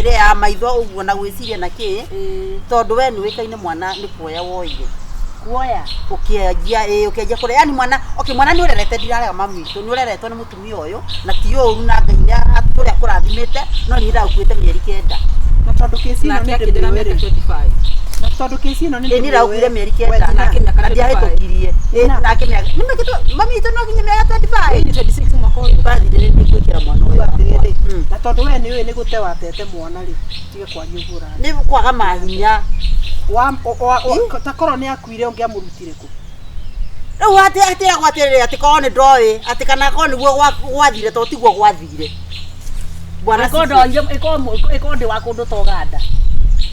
mĩthiĩre ya maitho ũguo na gwĩciria na kĩ tondũ we nĩ wĩkaine mwana nĩ kuoya woire kuoya ũkĩanjia kũrĩa yani mwana mwana nĩ ũrerete ndirarega mamu witũ nĩ ũreretwo nĩ mũtumia ũyũ na ti ũru na Ngai nĩ atũrĩa kũrathimĩte no niĩ ndakuĩte mĩeri 9 na tondũ kesi ĩno nĩ ndĩrĩra mĩaka 25 na tondũ kesi ĩno nĩ ndĩrĩra ndakuire mĩeri 9 na ndiahĩtũkirie nake mĩaka nĩ mĩkĩtwo mami witũ no nginya mĩaka 25 26 mwaka ũyũ bathire nĩ gwĩkĩra mwana ũyũ na tondũ we nĩ ũĩ nĩ gũte watete mwana rĩ tige kwaria ũguo nĩ kwaga mahinya ta korwo nĩ akuire ũngĩamũrutire kũ rĩu atĩ agwatirĩre atĩ korwo nĩ ndoĩ atĩ kana korwo nĩguo gwathire to tiguo gwathire bwana kondo ĩkorwo ndĩ wa kũndũ toganda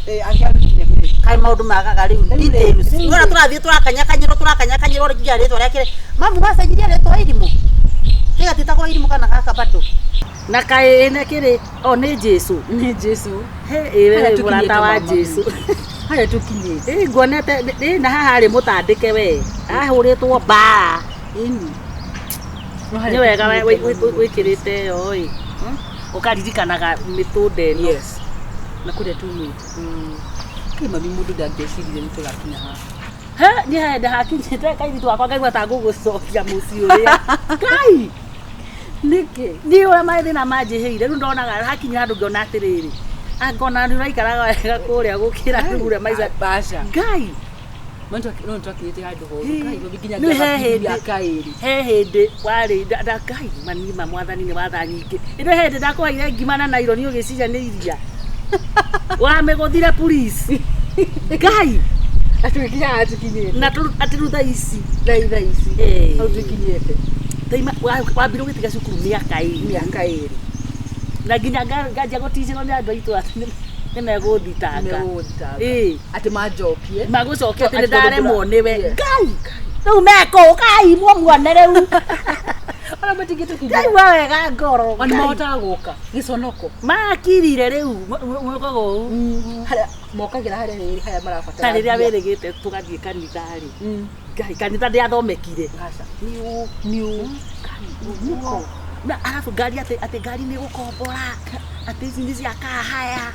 angĩarutire kai maũndũ magaga rĩu details nĩwona tũrathiĩ tũrakanyakanyĩrwo rĩngia rĩtwa rĩake mamu wacenjirie rĩtwa irimũ tigatitagwo irimũ kana gaka bado na kaĩ ĩna kĩrĩ nĩ Jesũ ĩwe mũrata wa Jesũ haya tukinyĩte nguonete na haha rĩ mũtandĩke we ahũrĩtwo mbara nĩ wega wĩkĩrĩte ĩyo ũkaririkanaga mĩtũnda ĩno yes na kũrĩa tumĩte mami mũndũ ndangĩecirire nĩ tũgakinya haha nĩ henda hakinyĩte kairitu wakwa ngaigua ta ngũgũcokia mũciĩ ũrĩa Ngai nĩkĩ niĩ ũrĩa mathĩna manjĩhĩire rĩu ndonaga hakinya handũ ngĩona atĩrĩrĩ angona nĩ ũraikaraga wega kũrĩa gũkĩra kũrĩa maica baca Ngai no twakinyĩte handũ ho Ngai nginya he hĩndĩ warĩ Ngai manima mwathani nĩ watha nyingĩ ĩno hĩndĩ ndakũhaire ngima na naironi ũgĩciria nĩ iria wamĩgũthire police Ngai atũkinya atukinyĩte na atĩ thaa ici hau tukinyĩte wambire ũgĩtiga cukuru mĩaka ĩrĩ na nginya nganja gũticĩrwo nĩ andũ aitũ nĩ megũthitanga atĩ manjokie magũcokia atĩ nĩndaremwo nĩwe Ngai rĩu mekũ kaimwo muone rĩu ona matingĩtũkinya Ngai wega ngoro nĩ mahotaga gũka gĩconoko makirire rĩu mokaga ũũ harĩa mokagĩra harĩa marabatara ta rĩrĩa wĩrĩgĩte tũgathiĩ kanitha-rĩ Ngai kanitha ndĩathomekire na alafu ngari atĩ ngari nĩ gũkombora atĩ ici nĩ cia kahaya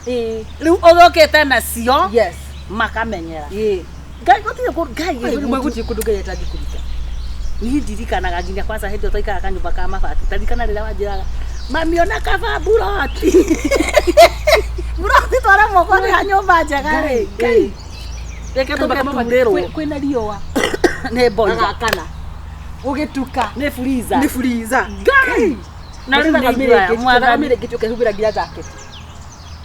rĩu ũthokete nacio makamenyera Ngai gũtirĩ kũndũ Ngai atangĩkũruta niĩ ndirikanaga nginya kwanza hĩndĩ ĩyo twaikaraga kanyũmba ka mabati ndarikana rĩrĩa wanjĩraga mami ona kaba buroti twara moko rĩa nyũmba njega-rĩ reke tũgaturĩrwo kwĩna riũa nĩ bonga kana ũgĩtuka nĩ freezer Ngai na rĩu nĩ iria mwathani mĩrĩngĩti ũkehubĩra nginya jacket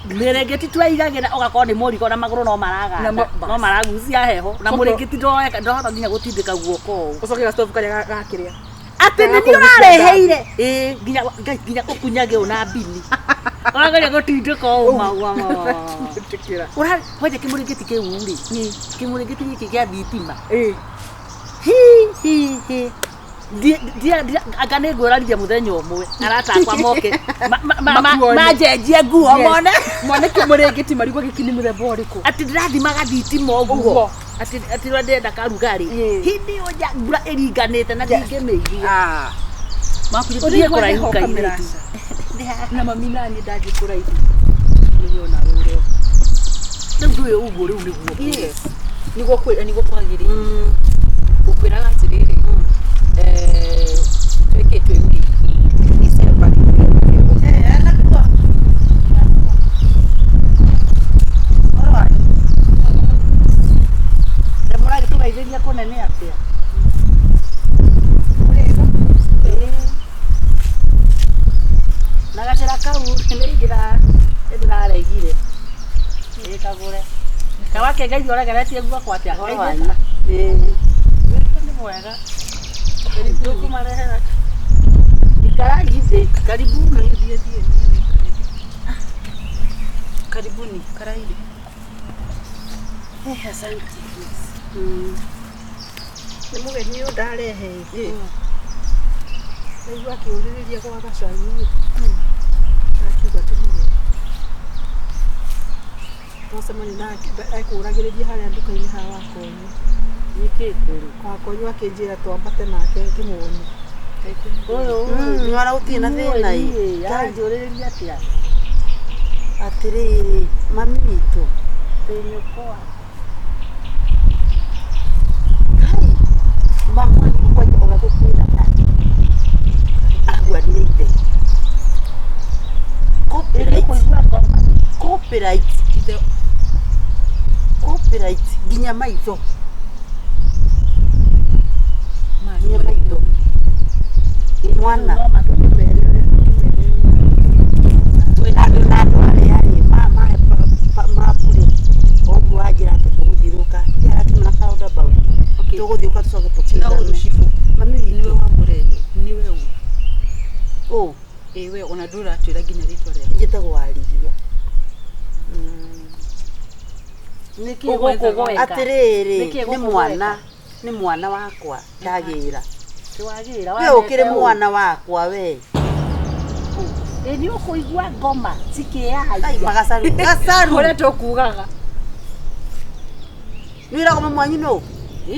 mĩrĩngĩti tweigagĩra ũgakorwo nĩ mũrigo na magũrũ no maraganda no maragucia heho na mũrĩngĩti ndohota nginya gũtindĩka guoko ũũ ũcokera stove karĩa gakĩrĩa atĩ nĩ ũrareheire nginya ũkunyage ũna mbini ũrageria gũtindĩka ũũ ũrahoja kĩmũrĩngĩti kĩu-rĩ kĩmũrĩngĩti gĩkĩ gĩa thitima anga nĩ ngũrarithia mũthenya ũmwe aratakwa moke manjenjie nguo mone kĩmũrĩngĩti marigwo gĩkĩ nĩ mũthemba ũrĩkũ atĩ ndĩrathimaga thitima ũguo atĩ ndĩrenda karugarĩ hĩndĩ ĩyo mbura ĩringanĩte na ndingĩmĩigua makurie kũraihu kairĩtu na mami nani ndathiĩ kũraihu nĩwona rũrĩa rĩu ndũĩ ũguo rĩu nĩguo kwagĩrĩire ũkwĩraga atĩrĩrĩ twĩkĩtwe wiki December ndĩmũragĩtũgeithĩria kũnene atĩa na gacĩra kau nĩndĩraregire kagũre kawake Ngai ũregeretie guoko atĩa nĩ mwega tukumarehera ikaragithĩ karibuni karaire asante nĩ mũgeni ũyũ ndarehe naigua akĩũrĩrĩria gwa gacai akiuga tũmire twacemania nake ekũragĩrĩria harĩa nduka-inĩ ha Wakonyi Wakonyi akĩnjĩra twambate nake ngĩmuonia ũyũ nĩ wara gũtirĩ na thĩna yanjũrĩrĩria atĩa Atiriri mami witũ Penyo kwa. kai mama ni kwa jora gũkwĩra agwanĩte copyright nginya maitho mwana mapure oguo anjĩra atĩ tũgũthiũrũka atimanacaũnda mbau tũgũthiũka tũcoke tũkindane Mami niwe wa mũrehe niwe ũ we ona ndũratwĩra nginya rĩtwa rĩake njĩtagwo Alicia nĩkĩ gũkũgoeka atĩrĩrĩ nĩ mwana wakwa ndagĩra Kiwagira we ũkĩrĩ mwana wakwa we ni ũkũigua ngoma cikĩyaga magacaru ũrĩa tũkugaga nĩ wĩragwo mami wanyu no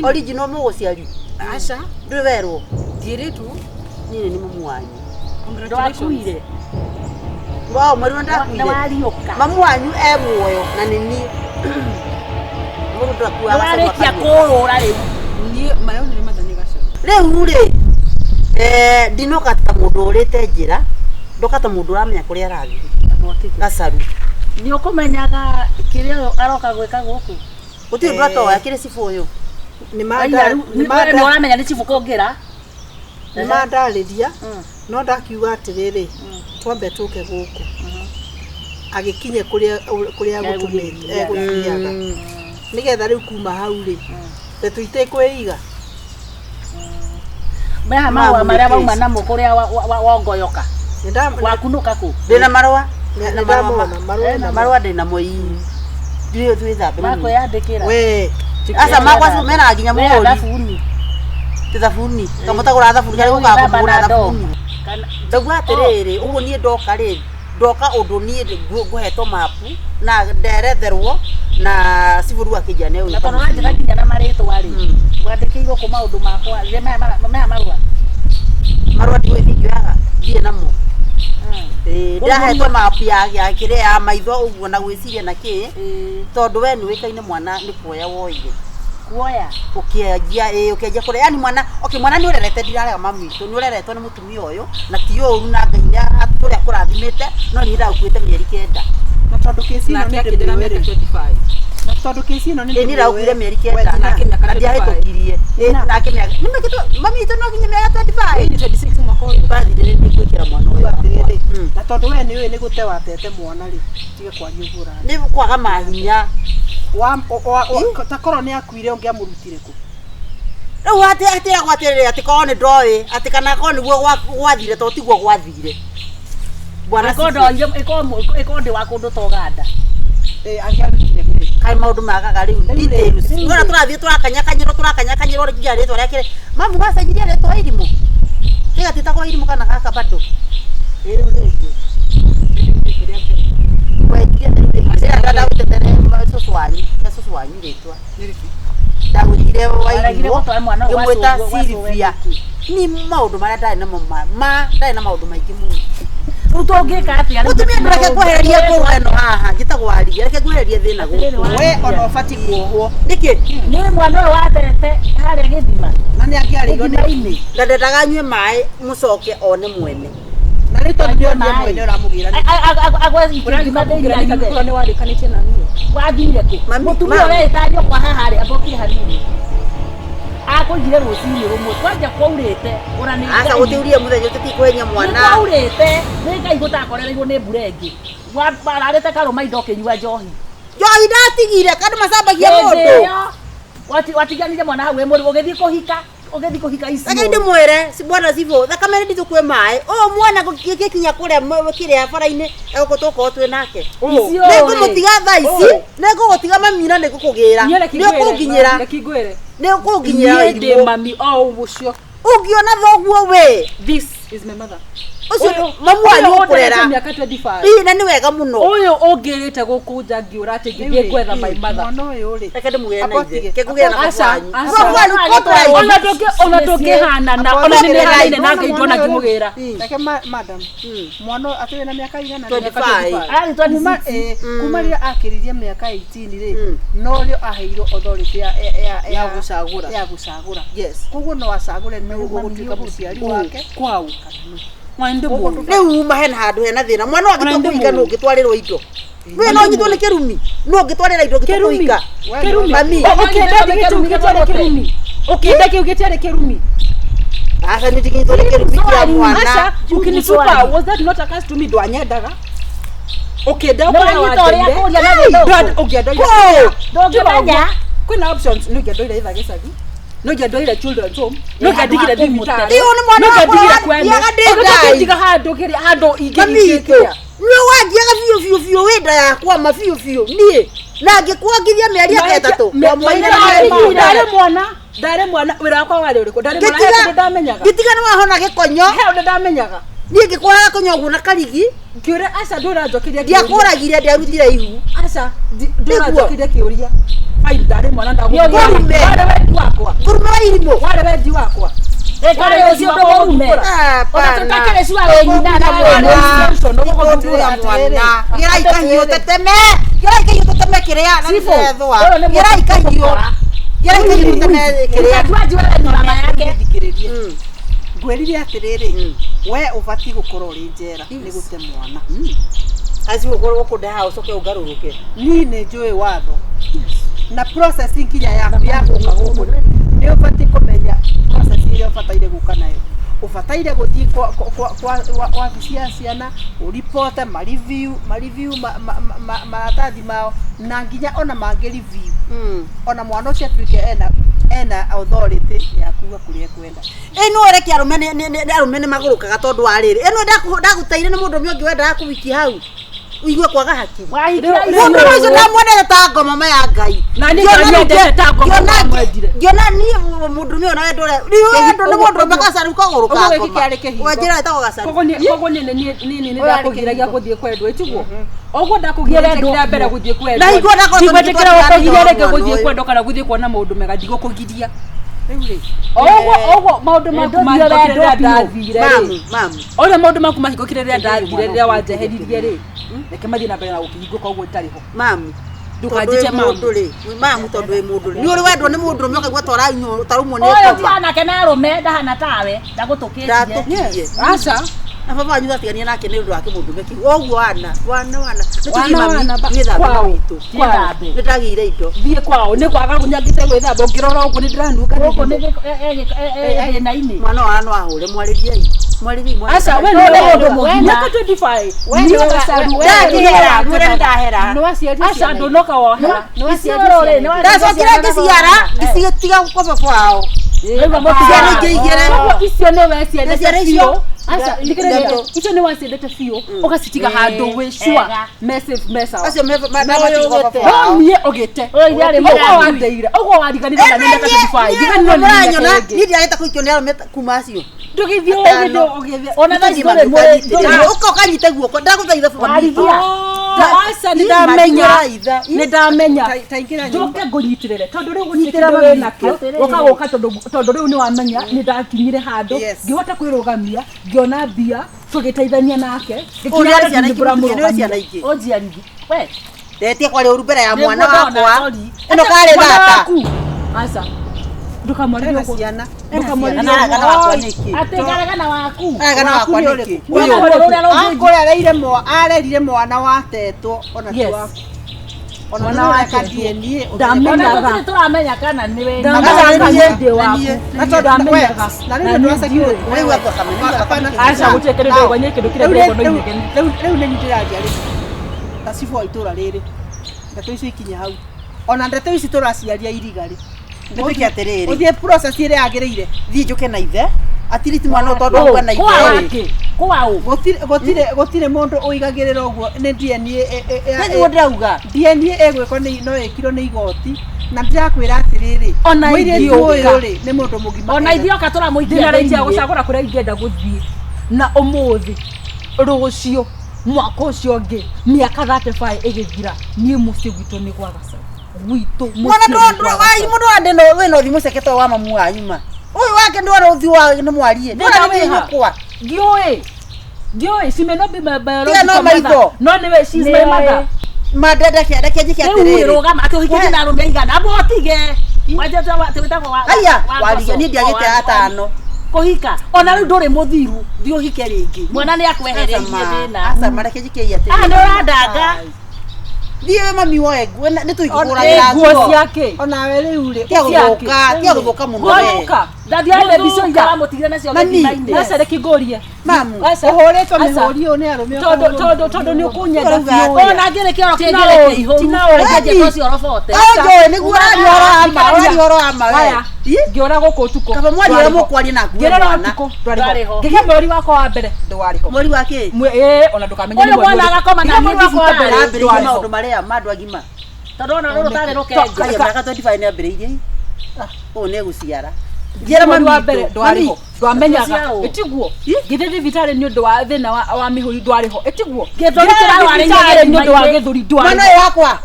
original mũgũciari aca ndũwerwo ndĩrĩtwo niĩ nĩ mami wanyu ndwakuire wao mwarĩ ndakuire ndawariũka mami wanyu e muoyo na nĩ niĩ mũndũ ndakuaga warĩkia kũrũra rĩu niĩ mayo nĩ mathani gacaru rĩu rĩ ndinoka ta mũndũ ũrĩte njĩra ndoka ta mũndũ ũramenya kũrĩa arathiĩ gacaru nĩ ũkũmenyaga kĩrĩa aroka gwĩka gũkũ gũtirĩ ũndũ atoya kĩrĩ cibu ũyũ nĩ ũramenya nĩ cibu kũngĩra nĩ mandarĩria no ndakiuga atĩrĩrĩ twambe tũke gũkũ agĩkinye kũrĩa gũtũmĩte egũthiaga nĩgetha rĩu kuma hau rĩ tũitĩ kwĩiga meha maũa marĩa mauma namo kũrĩa wongoyoka wakunũka kũ ndĩna marũa marũa ndĩnamo ndiũĩ twĩthambe makwĩyandĩkĩra we aca makwa mena nginya mũhũri thabuni ti thabuni kamũtagũra thabuni harĩ gũkaga kũhũra thabuni ndaigua atĩrĩrĩ ũguo niĩ ndoka rĩ ndoka ũndũ niĩ ngũhetwo mapu na nderetherwo na cibũru akĩnjia nĩ na tondũ wanjĩra nginya na marĩtwa rĩ wandĩkĩirwo kũ maũndũ makwa meha marũa ndigwĩthingioyaga ndirĩ namo ndahetwo mapu ya kĩrĩa ya maitho ũguo na gwĩciria na kĩ tondũ we nĩ wĩkaine mwana nĩ kuoya woire kuoya ũkĩanjia kũrĩa yani mwana nĩ ũrerete ndirarega mami witũ nĩ ũreretwo nĩ mũtumia ũyũ na ti ũru na Ngai ũrĩa kũrathimĩte no niĩ ndakuĩte mĩeri 9 na tondũ kesi ĩno nĩ ndĩrĩ 25 na tondũ kesi ĩno nĩ ndĩrĩ ndakuire mĩeri 9 na ndiahĩtũkirie nake mĩaka mami witũ no nginya mĩaka 25 mwaka ũyũ bathire nĩ gwĩkĩra mwana ũyũ atĩrĩrĩ na tondũ we nĩũĩ nĩ gũte watete mwana rĩ tige kwaria ũguo ũrarĩ nĩ kwaga mahinya ta korwo nĩ akuire ũngĩamũrutire kũ rĩu atĩragwo atĩrĩrĩ atĩ korwo nĩ ndoĩ atĩ kana korwo nĩguo gwathire tondũ tiguo gwathire bwana ĩkorwo ndĩ wa kũndũ ta Ũganda angĩarutire kĩ kaĩ maũndũ magaga rĩu details wona tũrathiĩ tũrakanyakanyĩrwo nginya rĩtwa rĩake mamu wacenjirie rĩtwa irimũ tiga tĩtagwo irimũ kana gaka bado rĩu rĩngĩ wenjirie ndagũtetere cũcũ wanyu rĩtwa ndagũthire wairwo ngĩmwĩta Silvia ni maũndũ marĩa ndarĩ namo ndarĩ na maũndũ maingĩ mũno rĩu tũngĩka atĩa mũtumia ndũreke kweheria kũrũa ĩno haha njĩtagwo Alicia reke ngweherie thĩna gũkũ we ona ũbatiĩ kuohwo nĩkĩ nĩ mwana ũyũ waterete harĩa gĩthima na nĩ angĩarĩirwo gĩthima-inĩ na ndendaga nyue maĩ mũcoke one mwene na rĩu tondũ ndĩonire mwene ũramũgĩra agwethithima thĩinĩ nĩ warĩkanĩtie na niĩ wathire kũ mũtumia ũreta nyũkwa haha rĩ ambokire hanini akũigire rũcinĩ rũmwe kwanja kwaurĩte aca gũtiurie mũthenya tũtikwenya mwana kwaurĩte nĩ Ngai gũtakorereirwo nĩ mbura ĩngĩ wararĩte karũma indo ũkĩnyua njohi njohi ndatigire kandi macambagia mũndũ watiganire mwana hau mũrũ ũgĩthiĩ kũhika ici reke ndĩmwĩre bwana cibũ thakame ndĩtũkue maĩ ũyũ mwana gĩkinya kũrĩa bara-inĩ egũtũkorwo twĩ nake nĩngũmũtiga thaa ici nĩngũgũtiga mamina nĩngũkũgĩra nĩũkũnginyĩra nĩũkũnginyĩra ndĩ mami o ũcio ũngiona thoguo we this is my mother. Ucio mamu wanyu kurera. Miaka 25. Na ni wega muno. Uyu ungirite gukunja ngiura ati ngithie gwetha my mother. Mwana uyu ri. Reke ndimugere na ithe. Ke kugera na kwanyu. Ona tungihana na ona ni haine na ngindona ngimugira. Reke madam. Mwana ati na miaka igana 25. Kuma ria akiririe miaka 18 ri. No rio aheirwo authority ya gucagura. Yes. Koguo no acagure ni gutuika muciari wake kwao. Mwende mundu. Riu uma hena handu hena thina. Mwana wake tukuika no ngitwarirwo indo. We no nyitwo ni kirumi. No ngitwarira indo ngituika. Kirumi. Mami. Ukenda kiu gitiare kirumi. Asa ni tikitwo ni kirumi kia mwana. Asa ukinitupa was that not a cast to me do anyendaga? Ukenda ukora wa ukenda ndogibanya kuna options no ngendo ile gicagi. No ngendo ile children's home. No ngendigire thibitarĩ. Iyo ni mwana ngendigire kwene. Ngendiga handu ingĩkia. Nĩ wangiaga biũ wenda yakwa ma biũ niĩ na ngĩkuongithia mĩeri ĩtatũ ndarĩ mwana wĩra wakwa warĩ ũrĩkũ ndarĩ mwana ndamenyaga ngĩtiga nĩ wahona gĩkonyo he ndamenyaga niĩ ngĩkũraga konyo na karigi ngĩũria aca ndũranjokeria ndiakũragire ndiarutire ihu aca ndũranjokeria kĩũria ai ndarĩ mwana ndagũkurume warĩ wendi wakwa kurume wa irimũ warĩ wendi wakwa ngwĩrire atiriri we ubati gukora uri njera ni gute mwana aci gukorwo kundeha ucoke ungaruruke ni njui watho na process nginya yaku ya guka guku ni ubati kumenya process ile ubataire guka nayo ubataire guthii kwa wabici ya ciana uripote mareview maratathi mao na nginya ona mangi review ona mwana ucio atuike ena authority ya kuga kuria kwenda eno reke arume ni magurukaga tondu wa riri eno ndagutaire ni mundu miongi wenda kuwiki hau uigwe kwaga haki mundu ucio ndamwendete ta ngoma ya Ngai na ni nyendete ta ngoma mwendire ngiona ni mundu mio na wendo ni mundu mbakacaru kaguruka wajira ta gacaru kogo ni ndakugiragia guthie kwendwo itugo ogwo ndakugiragia mbere guthie kwendwo na igwa ndakugiragia kugirereke guthie kwendwo kana guthie kuona maundu mega ndigo kugiria ogwo maundu maku mahingukire ndathire mamu ore maundu maku mahingukire ndathire rĩa wanjeheririe ri reke mathie na mbere na gukihinguka ogwo itariho mamu ndukajije mundu ri mamu tondu wi mundu ri ni uri wendwo ni mundu mioka gwa twara inyo tarumwo ni oyo tiana kena rume ndahana tawe ndagutukirie aca na baba wanyu atigania nake ni undu wake mundu meki ogwo wana kwao ni tagire indo thie kwao ni kwaga kunyangite gwithamba ngirora ugu ni ndiranduka guku ni na ini mwana wa no ahure mwaririe aca we ni mundu muginya 25 ni ugacaru ndahera no aciari aca ndunoka woha no aciari ndacokire ngiciara ngiciga kwa baba wao icio ni weciendete biũ aca ndikirege icio ni waciendete biũ ugacitiga handu wicua mesa acio mama nie ogite ogwo wandeire ogwo wariganire na nenda 25 ndiganirwo muranyona ni ndiareta kuikio ni arume kuma acio ndugithie ona thaci nduri uko kanyite guoko ndaguthaitha baba aca nindamenya njoke ngũnyitirĩre tondu riu gunyitira nakio ukagoka tondu riu ni wamenya ni ndakinyire handu ngihota kwirũgamia ngiona mbia tugiteithania nake ojiarigi we ndetie kwari uru mbere ya mwana wakwa ino kare thata aca ndukamwaririe ciana ndukamwaririe wakwa niki ategaragana waku wakwa niki arerire mwana watetwo ona tu mwana wake DNA ndamenyaga turamenya kana ni we ndamenyaga waku ndamenyaga na rĩu nĩ security rĩu akamenya aca gutekerera gwanye kindu kire ndiko no inegeni rĩu nĩ ndĩraria rĩ ta cifo itũra rĩrĩ ndeto icio ikinya hau ona ndeto ici tũraciaria iriga rĩ nĩtũke atirĩrĩ uthie process ĩrĩa yagĩrĩire thiĩ njuke na ithe atiriti mwana tondu ogwa na ithe kwao gutire mundu uigagirira uguo ni DNA niguo ndirauga DNA egwiko ni no ikiro ni igoti na ndirakwira atiriri ona ithuĩ ni mundu mugima ona ithioka turamuithia ndina rĩndia gucagura kuria ingenda guthii na umuthi rucio mwaka ucio ngi miaka 35 igithira nie muci gwitu ni gwa gaca gwitu mwana ndo ai mundu ande no we no thimu seketo wa mamu wa nyuma uyu wake ndo ro uthi wa ni mwarie ndo ni kwa gioi simeno bi biological no ni we she's my mother madada kiada kiaje atiriri rogama atuhikije na rume igana abotige wajeta wa tewetako wa aya waliga ni ndiagite atano kuhika ona ru nduri muthiru thio hike ringi mwana ni akwehererie thina asa marekeje kia ate ndo radanga Ndiye mami wangu ni tuikuragira nguo ciake ona we riu ri tia guthũka muno we ndathiaire bico ingara mutigire nacio gĩthima-inĩ nasa rekigoria mamu ũhũrĩtwo mĩhũri nĩ arũme tondũ nĩ ũkũnyenda biũ ona ngĩrĩkia kĩngĩrĩke ihũru ngĩnjĩka ũcio robote onjoĩ nĩguo ũrarĩhoro ama we ngĩũra gũkũ ũtukũ kaba mwari ũrĩa mũkwaria naku ngĩrora ũtukũ ndwarĩho ngĩhe mweri wakwa wa mbere ndwarĩho mweri wa kĩ ona ndũkamenye ũyũ mwana agakoma na niĩ thibitarĩ maũndũ marĩa mandũ agima tondũ ona rũrũ tarĩ rũkenge miaka 25 nĩ ambĩrĩirie ũũ nĩ gũciara njĩra mami wa mbere ndwarĩho ndwamenyaga ĩtiguo ngĩthiĩ thibitarĩ nĩ ũndũ wa thĩna wa mĩhũri ndwarĩho ĩtiguo gĩthũri kĩrarwarĩire nĩ ũndũ wa gĩthũri ndwarĩho mwana ũyũ wakwa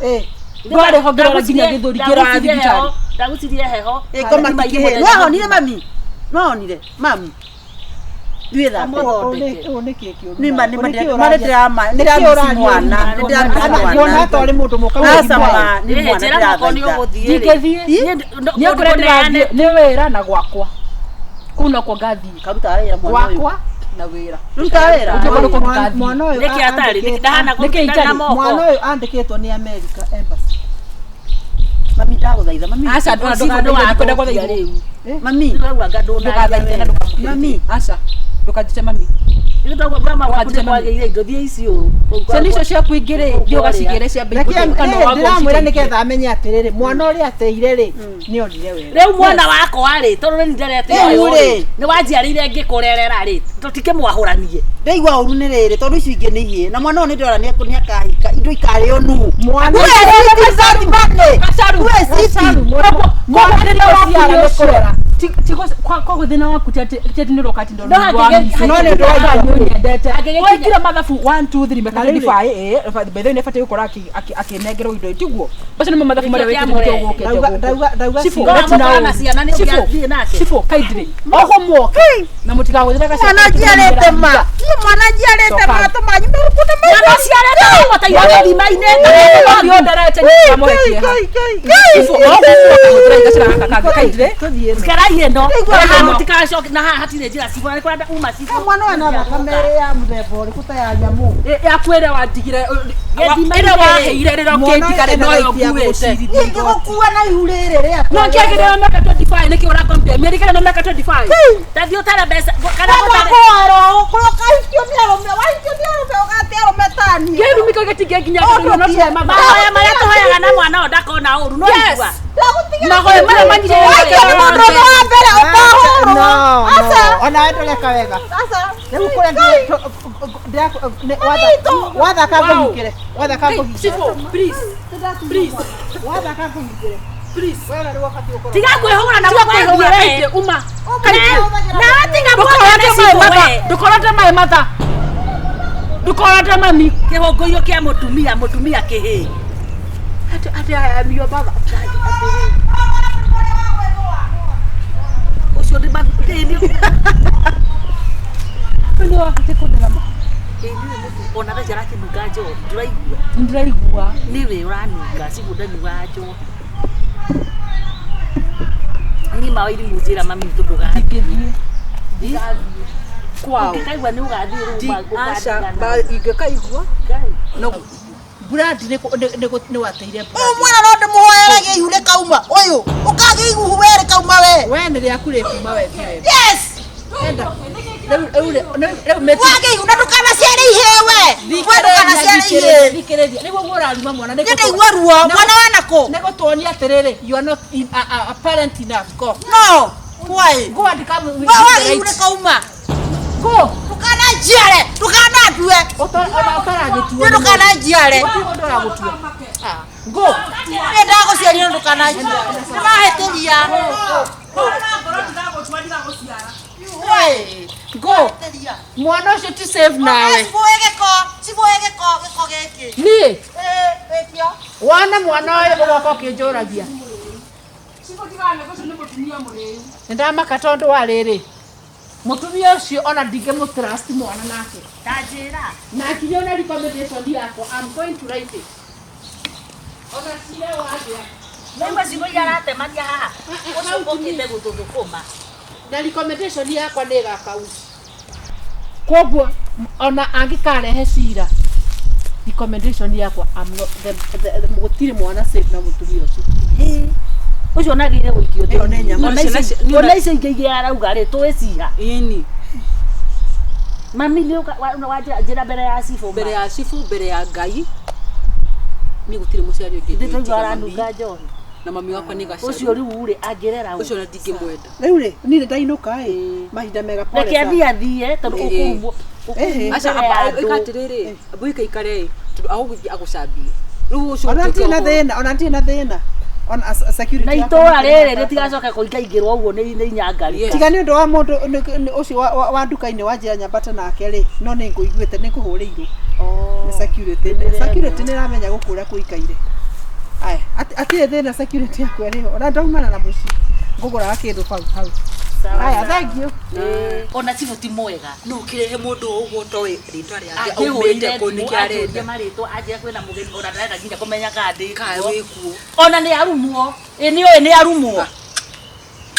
ndwarĩho ngĩrora nginya gĩthũri ngĩrora thibitarĩ ndagũcirie heho ngoma tikĩhĩ no honire mami no honire mami Due da ni mani mani drama ni drama mwana ni drama mwana tole mutu muka sama ni mwana ndikethie ni kurendera ni wira na gwakwa kuna kwa gathi karuta wira mwana gwakwa na wira ruta wira mwana uyu niki atari ndahana kutana moko mwana uyu andikitwo ni America Embassy mami ndaguthaitha mami asa ndũkwenda gũthaitha rĩu mami ndũgathaithe mami asa ndũkatite mami nĩtagwo brama wakuje kwagĩire indo thie icio ciana icio ciaku ingĩ-rĩ thiĩ ũgacigĩre ciambe ndĩramwĩra nĩgetha amenye atĩrĩrĩ mwana ũrĩa ateire-rĩ nĩ onire wega rĩu mwana wakwa-rĩ tondũ nĩ nderete ũyũ-rĩ nĩ wanjiarĩire ngĩkũrerera-rĩ tũtikĩmwahũranie ndaigua ũru nĩ rĩrĩ tondũ icio ingĩ nĩ ihĩe na mwana ũyũ nĩ ndĩrona nĩ akahika indo ikarĩo nũ mwana kwa thina waku tete nĩ rokati ndo ndendete wekira mathabu 1 2 3 meka 35 bethe nĩ batiĩ gũkorwo akĩnengerwo indo itiguo bacio nĩmo mathabu marĩa wekĩrĩte cibũ kaindire oho muoke na mũtikagũthĩre mwana njiarĩte ma mwana njiarĩte ma tũmanyu mĩrukũte mwana ciarĩte gũgũteithia gĩthima-inĩ ndionderete kaindire karai ĩno mũtikacoke na haha hatirĩ njĩra cigũra nĩ kwenda uma cigũ mwana ũyũ na thakame ya mũthemba ũrĩkũ ta ya nyamũ yakwĩre wandigire ĩrĩa waheire rĩrĩa ũkĩndikarĩ noyo nguĩte ingĩgũkua na ihu rĩrĩ rĩa no ngĩagĩrĩra mĩaka 25 nĩkĩ ũrakompea mĩerĩkĩre na mĩaka 25 ndathiĩ ũtare mbeca kana kwaro kũrokahikio nĩ arũme wahikio nĩ arũme ũgate arũme tani kĩrumi kau gĩtingĩnginya mahoya marĩa tũhoyaga na mwana ũyũ ndakona ũru no igua mahoya marĩa manyire ona ndũreka wega rĩu kũrĩa wathaka ngũhingĩre wathaka ngũhingĩre wathaka ngũhingĩre tiga kwĩhũgũra na kwĩhũgũra uma na tiga mwaka ndũkorete maĩ matha ndũkorete mami kĩhũngũio kĩa mũtumia kĩhĩ ati aya mio baba ucio ndi mathini ndio wakati kũndĩrama ona tha ciara kĩnunga njohi ndũraigua ndĩraigua nĩwe ũranunga ciguo ndanyuga njohi ng'ima wa irimũ njĩra mami witũ ndũgathiĩ kwao ũngĩkaigua nĩ ũgathiĩ aca ingĩkaigua no Brad nĩ wateire mwana no ndĩmũhoeragia ihu rĩkauma ũyũ ũkagĩa ihu we rĩkauma we nĩ rĩaku rĩkuma we yes enda wage ihu na ndũkanaciare ihĩe we thikĩrĩria nĩguo ũraruma mwana ndaigua ruo mwana wa nakũ nĩ gũtuonia atĩrĩrĩ you are not a parent enough go no why go andika wage ihu rĩkauma go ndũkananjiare ndũkanandue ũtaragĩtua ndũkananjiare ndũragũtua go ndagũciaria ndũkananjiare nĩmahĩtĩria Go. Mwana ucio ti save nawe. Sivoege ko geki. Ni. Betio. Wana mwana uyu ugoka ukinjuragia. Ndamaka tondu wa riri. Mutumia ucio ona ndingimutrust mwana nake. Tajira. Na kinya ona recommendation yako. I'm going to write it. Ona sile waje. Mimi sigo yarate mania haha. Usongokite gututhukuma. Na recommendation yakwa nĩ gakau. Koguo ona angikarehe cira. Recommendation yakwa gutire mwana safe na mutumia ucio. Ucio nagire guikio Iyo nĩ nyama. Ona icio ingĩ arauga rĩ twĩciha. Ini. Mami nĩ wajira mbere ya cifu. Mbere ya cifu, mbere ya Ngai. Ni gutire muciari ungi. Ndĩtũigua aranunga njohi. Na mami wakwa nĩ gacaru. Ucio rĩu rĩ angĩrera Ucio na ndingĩmwenda. Rĩu rĩ niĩ ndainũka mahinda mega pole. Reke athiĩ tondũ ũkũrumwo. Aca ikatiriri. Abuika ikare. Aguthi agucambie. Rĩu ucio Ona ntirĩ na thĩna. On security. Na itũra rĩrĩ rĩtigacoka kũingaingĩrwo ũguo nĩ inyangari. Tiga nĩ ũndũ wa mũndũ ũcio wa nduka-inĩ wanjĩra nyambata nake rĩ no nĩ ngũiguĩte nĩ kũhũrĩirwo. Nĩ security. Security nĩ ramenya gũkũrĩa kũikaire. Aya atirĩ thĩna security yakwa rĩho. Ona ndaumana na mũciĩ. Ngũgũraga kĩndũ hau. Aya thank you. Ona cifu ti mwega. No kirehe mundu uguo toy ritwa riake Aumite kuniki arenda maritwa anjira kwina mugeni ona ndarenda nginya kumenya kandi kae wikuo ona ni arumwo ni arumwo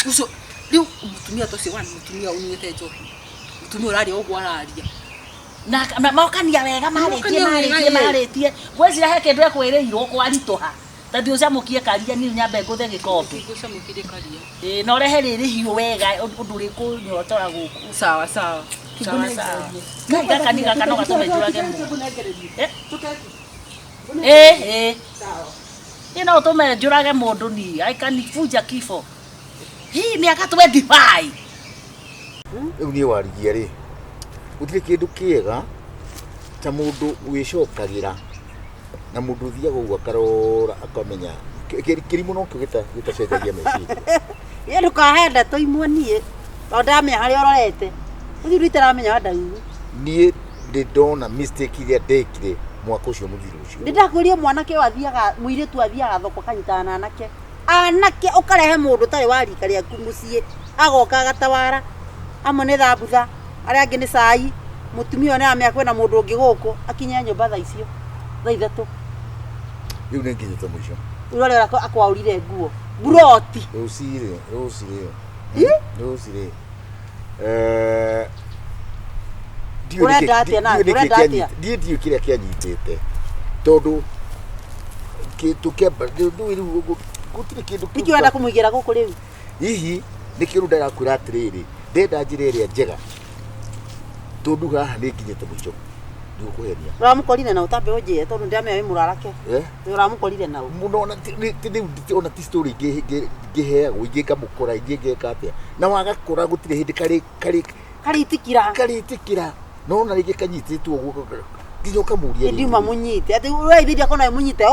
ucio riu mutumia tocio wani mutumia unyete njohi mutumia urari uguo araria na maokania wega maritie gwecira he kindu ekwiriirwo kwaritoha tandi ucamukie karia ni nyambe nguthe gikombe ucamukire karia no rehe riri hiu wega undu ri kunyotora guku sawa Kaka ni kakano gatumejurage mu sawa ino tumejurage mundu ni aikanifuja kifo hii ni aka 25 ni warigia ri utire kindu kiega ta mundu wicokagira na mundu thiaga uguo akarora akamenya kirimu no gitacenjagia meciria ye ndukahenda tuimwo nie ndamenya hari ororete uthi ritaramenya ndaigu nie ndona mistake iria ndekire mwaka ucio muthiru ucio ndindakuria mwanake wathiaga muiritu athiaga thoko kanyitana anake ukarehe mundu tari warika ria kumucie agoka agatawara amwe ni thambutha aria angi ni cai mutumia ona amya kwena mundu ungi guku akinya nyumba tha icio tha ithatu riu ni nginyite muico urore akwaurire nguo buroti rusire urenda atia na urenda atia ndiye kiria kianyitite tondu kitu kemba ndu gutire kindu ikiwenda kumuigira guku riu hihi nikiru ndarakwira atiriri ndenda njira iria njega tondu haha ni nginyite muico ndikuheria uramukorire na utambe unjie tondu ndiamenya wi murarake uramukorire na muno ona ona ti story ngiheagwo ingikamukora ingingeka atia na wagakora gutire hindi karitikira no na rigi kanyititwo guko nginya ukamuria ndiuma munyite ati uraithiria kona munyite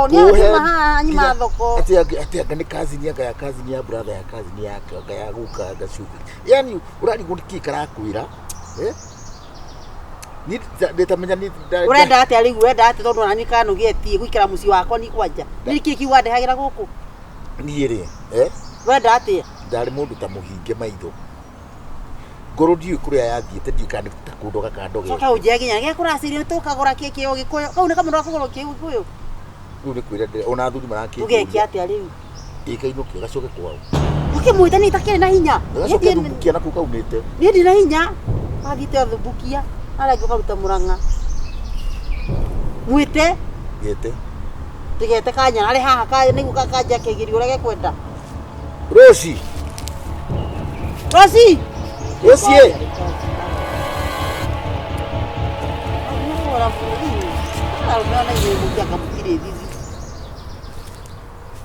ni atima haha nyima thoko ati anga ni kazi ni anga ya kazi ni ya brother ya kazi ni yake anga ya guka anga shughuli yani urari gutiki karakwira ni ndetamenya ni urenda ati ari urenda ati tondu nani kanugetie gwikira muci wako ni kwanja ni kiki wandehagira guku ni ri urenda ati ndari mundu ta muhinge maitho ngoro ndiu kuria yathiete ndikani takundu gakandoge soka uje ginya ge kurasirio tukagura kiki o gikuyo kau ni kamundu akugura kiki gikuyo riu ni kwira ona athuri maraki ugeki ati ari ikainukio gacoke kwao ukimwita ni takire na hinya gacoke thubukia na kukaunite ni ndi na hinya agite thubukia ala gikaruta muranga mwite gete tigete kanya ari haha ka ni gukakanja kigiri urege kwenda Rosi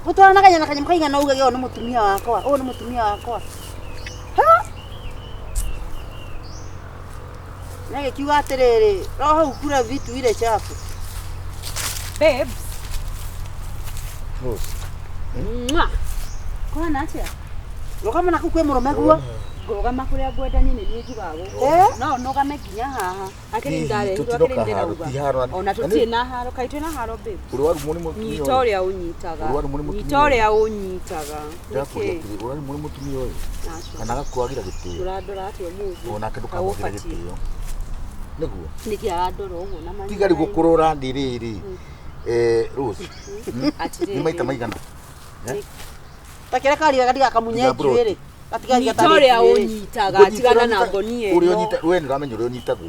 Mutwana kanya nakanya mkainga na ugage ono mutumia wakwa ono mutumia wakwa nage kiwa atiriri roho ukura vitu ile chafu babes Rosi kwa nacha lokama nakukwe murume guo ngogama kuria ngwenda nyine ni njugago no no game kinya haha akiri ndare akiri ndira ona tutie na haro kaitwe na haro babe urwaru muri mu nyitoria unyitaga nyitoria unyitaga okay urwaru muri mutumi oyo kana gakwagira gitio uradora atio muzi ona kindu kamugira gitio niguo niki aradora uguo na mani tigari gukurura ndiriri Rose ni maita maigana takira kari gadi akamunye njwere Nyitoria unyitaga tigana na ngonie uri unyita we ndiramenye uri unyitagwo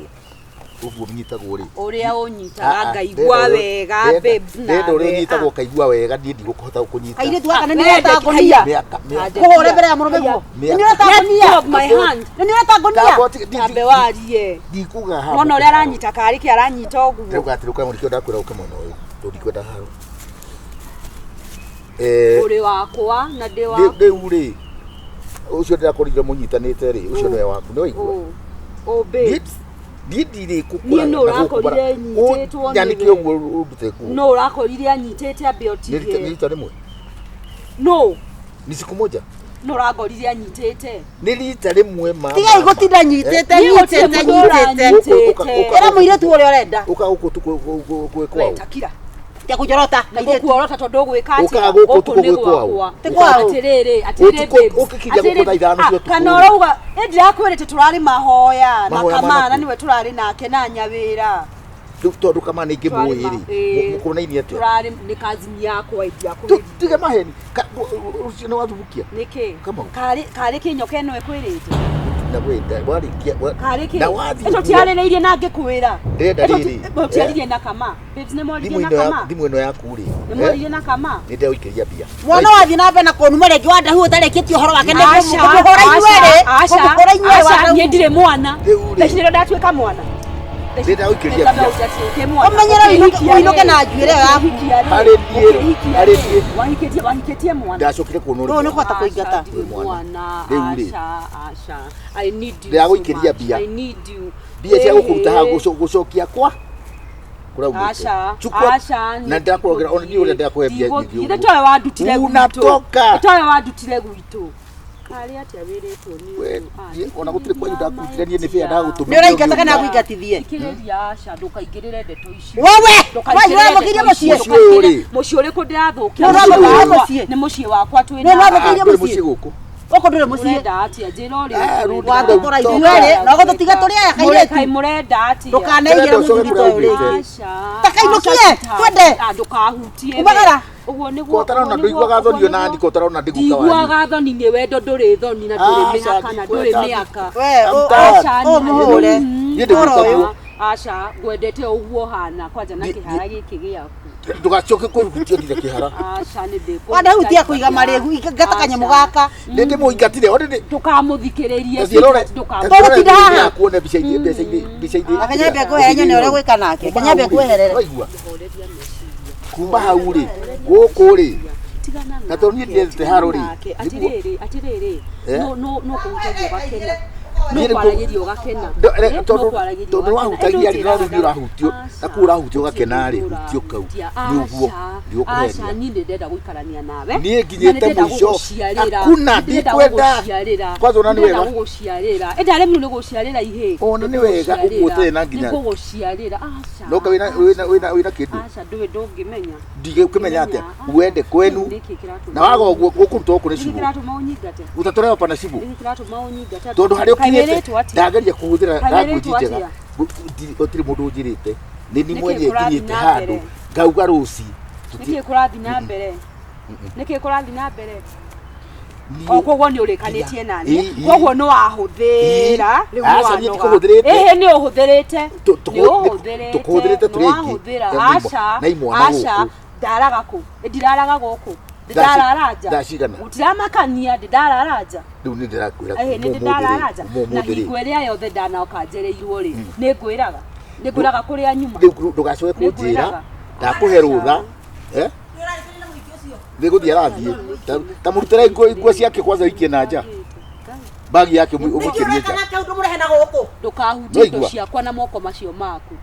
uguo unyitagwo ri uria unyitaga ngaigwa wega babe na uri unyitagwo kaigwa wega ndi ndigukuhota kunyita kaire tu akana ni reta ngonia kuhore mbere ya murume guo ni reta ngonia my hand ni reta ngonia ambe warie ndikuga ha mona uria aranyita kari ki aranyita uguo reuga ati ruka muri kionda kwira uke mwana uyu ndikwenda haro uri wakwa na ndi wa uri ucio ndirakorire munyitanite ri ucio nwe waku ni waigua babe ndindire kukura no urakorire nyititwo yani ki uguo urute ku no urakorire anyitete ambe otige ni rita rimwe no ni siku moja no uragorire anyitete ni rita rimwe mama tiga igutinda nyitete era muire tu uri orenda uka uko tu kwekwa takira ya kujorota kaire kuorota tondu gwikati uka guko tu gwekwa atiriri babe ukikija guko ithano cio tu kana urauga ndirakwirite turari mahoya na kamana niwe turari nake na nyawira tondu kamana ingi muiri mukuna ini atia turari ni kazi yakwa idia tige maheni ucio ni wathubukia niki kari kinyoke no ekwirite na wenda warikia na wathi eto tiaririirie na ngikwira eto tiaririirie na kama babes ne moririe na kama thimu ino yaku ri ne moririe na kama ni ndeo ikiria bia mwana wathi na mbe na konuma regi wanda hu tareketio horo wake ne kuhora inyere asha ni ndire mwana ndashire ndatweka mwana ndenda ukiria bia omenyera uinoke na njuire yaku hari die wahiketie mwana ndacokire kunuri no nikuhota kuingata mwana asha I need you ndea guikiria bia I need you bia cia gukuruta ha gucokia kwa asha na ndakurogira ona ndiyo ndakuhe bia nyingi ite towe wadutire unatoka towe wadutire gwitu kali atia wiritwo ni ona gutire kwa ndakutire ni fea ndagutumira ni uraingata kana kuingatithie kireria asha ndukaingirire ndeto ici wewe wewe mukirie mucie uriku ndirathukia ni mucie wakwa ni wamukirie mucie guku oko ndure mucie murenda atia njira uri watukora ithuere no gututiga turi aya kai murenda atia ndukaneigire muthugito uri takainukie twende ndukahutie umagara uguo niguo kotara na nduigwaga thoni na ndi kotara na ndiguka wani igwaga thoni ni wendo nduri thoni na nduri miaka na nduri miaka we muhure ni ndiguka asha gwendete uguo hana kwanja na kihara giki giaku ndugacoke kurutia ndire kihara asha ni ndiko wanda hutia kuiga maregu igatakanya mugaka ndinde muingatire ode tukamuthikiririe tukamutinda haha kuona bica ide akanyambe kuhenya ne ore gwika nake akanyambe kuherera waigua kumba hau ri guku ri na tonye ndete haro ri atiriri no kuhutagia gakena no kwaragirio gakena tondu wahutagia ri no urahutio na kurahutio gakena ri hutio kau ni uguo ndio kuheria asha ni ndenda guikarania nawe ni nginyete mwisho hakuna ndikwenda kwanza ona ni wega guciarira ndare mu ni guciarira ihe ona ni wega uguote na nginya ni guciarira asha loka wina kindu asha ndwe ndungimenya ndige ukimenya atia uende kwenu na wago gukuruta okure cibu kiratu maunyigate utatorera pana cibu kiratu maunyigate tondu hari ukinyete ndageria kuhuthira language njega otiri mundu njirite ni mwenye nginyete handu ngauga ruci niki kurathi na mbere niki kurathi na mbere okwo ni urikanitie nani kogwo no ahuthira riu ehe ni uhuthirite tukuhuthirite turiki asha ndaraga ku ndiraraga guku ndararaja ndashigana utiramakania ndararaja riu ni ndirakwira ni ndararaja na hingweria yothe ndanaokanjereirwo ri ni ngwiraga kuria nyuma riu ndugacoke kunjira ndakuhe rutha niguthia rathie ta murutire nguo ciake kwanza ikie na nja bagi yake umukirie nja ndukahutie indo ciakwa na moko macio maku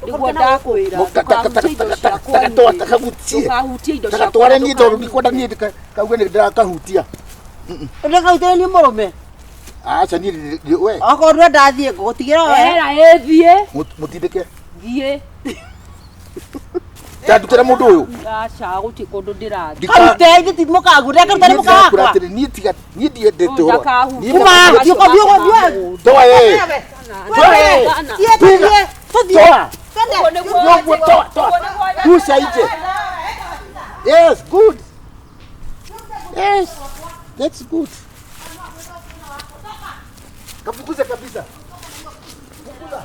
niguo ndakwira takahutie indo ciakwa ndukahutie ni tondu ndikwenda ni kauge ni ndakahutia Ndaka uteni murume. Acha ni we. Oko ndo ndathie ngutigira we. Era ethie. Mutindike. Thie. Tandukira mundu uyu. Acha guti kundu ndirathi. Karute giti mukagu ndaka tani mukakwa. Ni tiga ni ndiende toro. Kuma yuko bio. Toa ye. Toa. Toa. Pusha nje. Yes, good. Yes. That's good. Kafukuze kabisa. Fukuza.